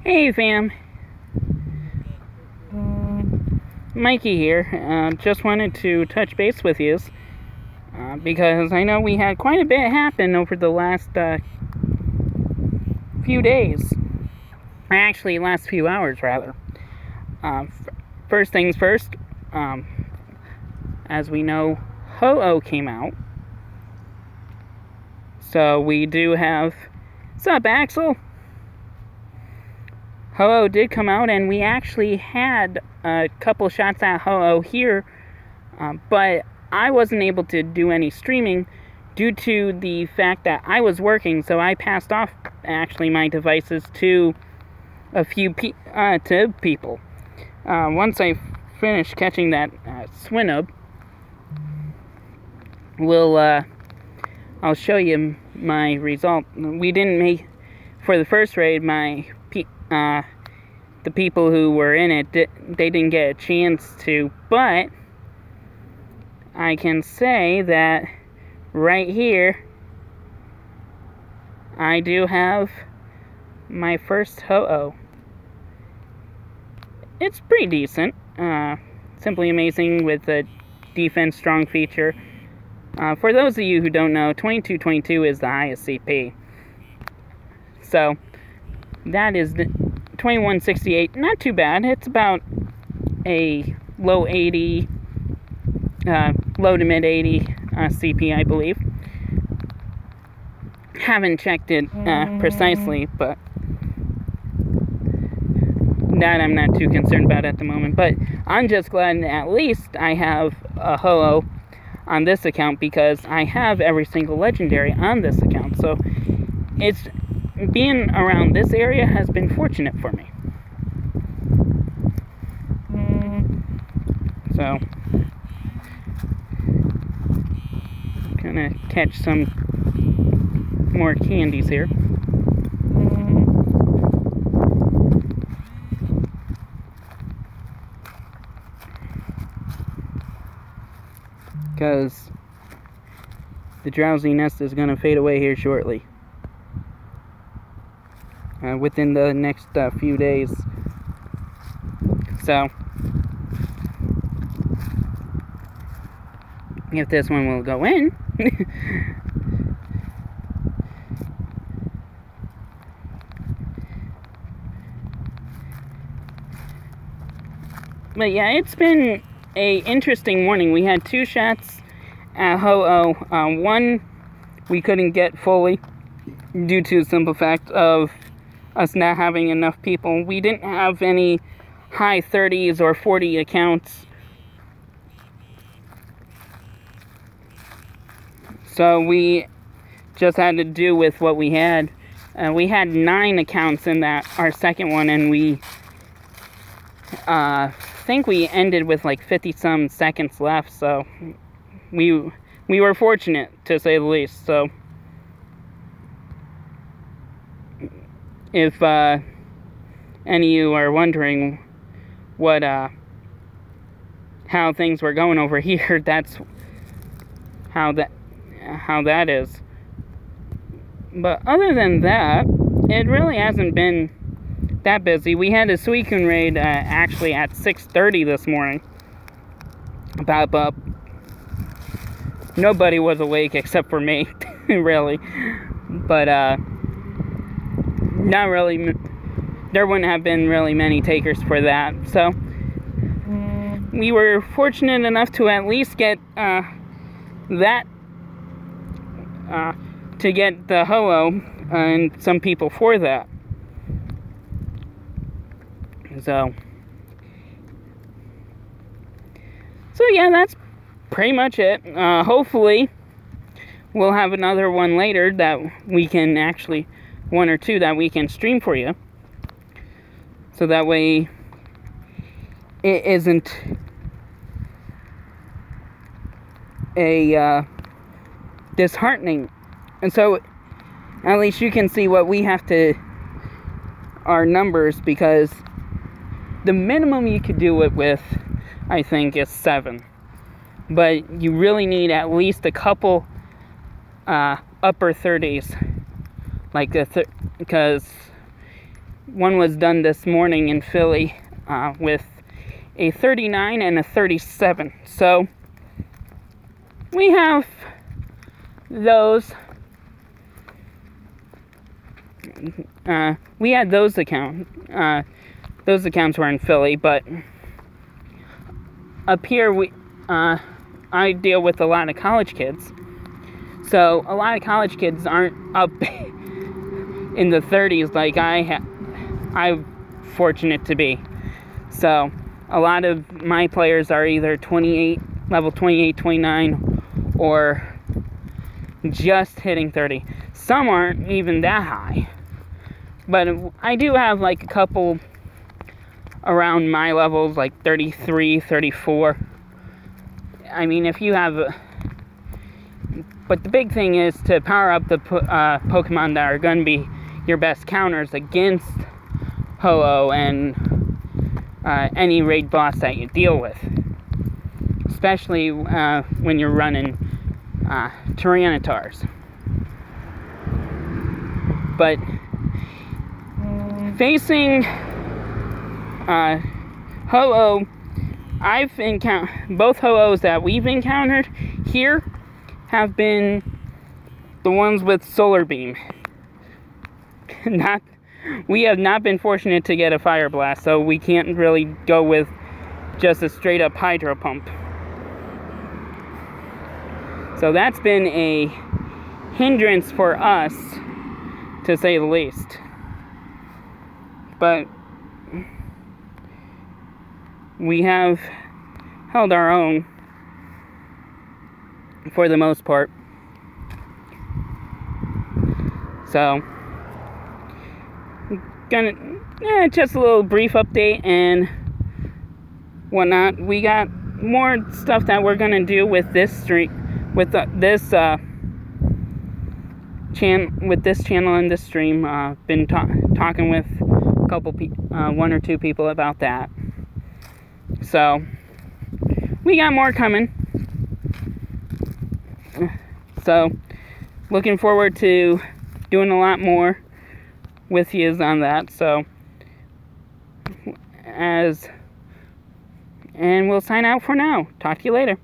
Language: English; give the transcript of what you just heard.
Hey fam, Mikey here. Just wanted to touch base with you because I know we had quite a bit happen over the last few days. Actually, last few hours rather. First things first, as we know, Ho-Oh came out. So we do have... What's up, Axel? Ho-Oh did come out, and we actually had a couple shots at Ho-Oh here, but I wasn't able to do any streaming due to the fact that I was working, so I passed off actually my devices to a few people. Once I finish catching that Swinub, I'll show you my result. We didn't make, for the first raid, the people who were in it, they didn't get a chance to, but I can say that right here, I do have my first Ho-Oh. It's pretty decent. Simply amazing with the defense strong feature. For those of you who don't know, 2222 is the highest CP. So, that is the 2168. Not too bad. It's about a low 80, low to mid 80 CP, I believe. Haven't checked it precisely, but that I'm not too concerned about at the moment. But I'm just glad at least I have a Ho-Oh on this account, because I have every single legendary on this account. So it's being around this area has been fortunate for me. So gonna catch some more candies here. Because the drowsiness is going to fade away here shortly. Within the next few days. So, if this one will go in. But yeah, it's been a interesting morning. We had 2 shots at Ho-Oh. One we couldn't get fully due to the simple fact of us not having enough people. We didn't have any high 30s or 40 accounts. So we just had to do with what we had. We had 9 accounts in our second one, and we think we ended with like 50-some seconds left, so we were fortunate, to say the least. So if any of you are wondering what how things were going over here, that's how that is. But other than that, it really hasn't been that busy. We had a Suicune raid actually at 6:30 this morning. Pop up. Nobody was awake except for me, really. But not really. There wouldn't have been really many takers for that. So we were fortunate enough to at least get that. To get the Ho-Oh and some people for that. So yeah, that's pretty much it. Hopefully we'll have another one later that we can actually, 1 or 2 that we can stream for you. So that way it isn't a disheartening. And so at least you can see what we have to, our numbers, because the minimum you could do it with, I think, is 7. But you really need at least a couple upper 30s. Like because one was done this morning in Philly with a 39 and a 37. So we have those. We had those accounts. Those accounts were in Philly, but up here I deal with a lot of college kids. So a lot of college kids aren't up in the 30s like I'm fortunate to be. So a lot of my players are either 28, level 28, 29, or just hitting 30. Some aren't even that high. But I do have like a couple around my levels, like 33, 34. I mean, if you have but the big thing is to power up the Pokemon that are going to be your best counters against Ho-Oh and any raid boss that you deal with. Especially when you're running Tyranitars. But facing Ho-Oh, I've encountered both Ho-Ohs that we've encountered here have been the ones with Solar Beam. We have not been fortunate to get a Fire Blast, so we can't really go with just a straight up Hydro Pump. So that's been a hindrance for us, to say the least. But we have held our own for the most part. So just a little brief update and whatnot. We got more stuff that we're gonna do with this stream, with this channel and this stream. Been talking with a couple one or two people about that. So we got more coming. So looking forward to doing a lot more with yous on that. So and we'll sign out for now. Talk to you later.